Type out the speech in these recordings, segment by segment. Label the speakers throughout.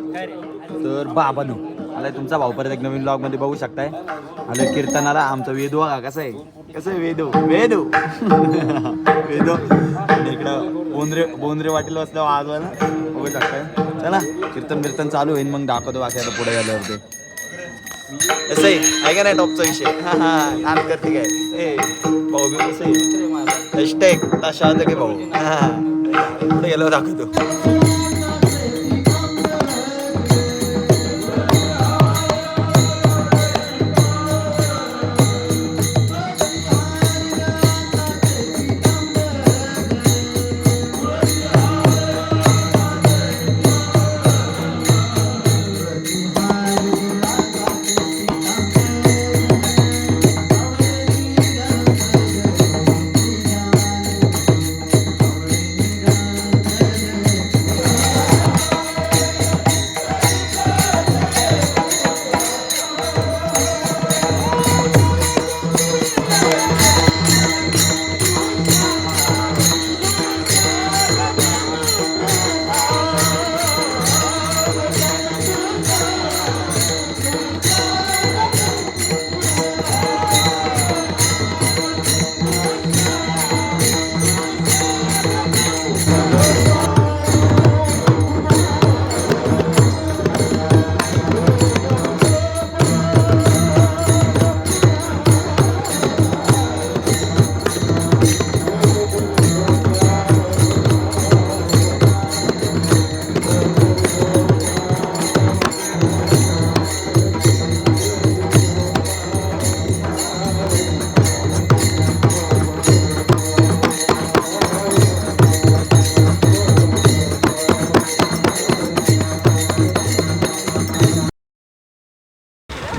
Speaker 1: तर बाबानो आलाय तुमचा भाऊ परत एक नवीन ब्लॉग मध्ये बघू शकताय. आलं कीर्तनाला आमचा वेदू बघा कसं आहे वेदू वेदू वेदू. आणि इकडं बोंद्रे वाटेला बसल्यावर आजवायला बघू शकताय. चला कीर्तन चालू होईल मग दाखवतो बाकी आता पुढे गेल्यावरती. कसं आहे का नाही टॉपचा विषय. नाम करते काय भाऊ बी कसं आहे हॅशटॅग तशा की भाऊ. पुढे गेल्यावर दाखवतो.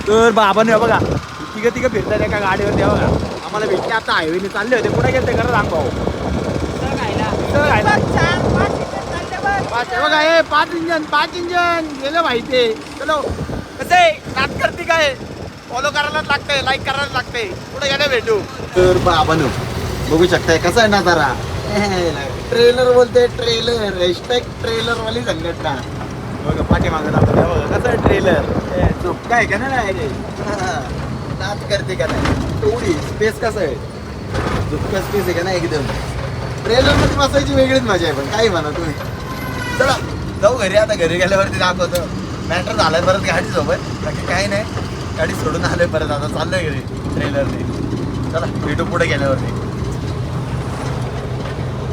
Speaker 1: तर बाबाने बघा तिघं फिरतात एका गाडीवर तेव्हा बघा आम्हाला भेटले. आता हायवेने चालले होते. कुठे गेलते खरं सांग भाऊ. बघा हे 5 इंजन गेलं माहिती. चलो कसं आहे नाच करते काय फॉलो करायलाच लागतंय लाईक करायलाच लागतंय. कुठे गेलं भेटू. तर बाबानो बघू शकताय कसं आहे ना जरा ट्रेलर बोलते ट्रेलर ट्रेलर वाली संघटना बघा पाठीमागं आपण बघा कसं आहे ट्रेलर झोपका आहे का नाही नाच करते का नाही. तेवढी स्पेस कसं आहे झोपका स्पेस आहे का नाही एकदम. ट्रेलर मध्ये बसायची वेगळीच मजा आहे. पण काही म्हणा तुम्ही. चला जाऊ घरी. आता घरी गेल्यावरती दाखवतो. मॅटर झालाय परत गाडी सोबत बाकी काही नाही. गाडी सोडून आलोय परत. आता चाललोय घरी ट्रेलरने. चला भेटू पुढे गेल्यावरती.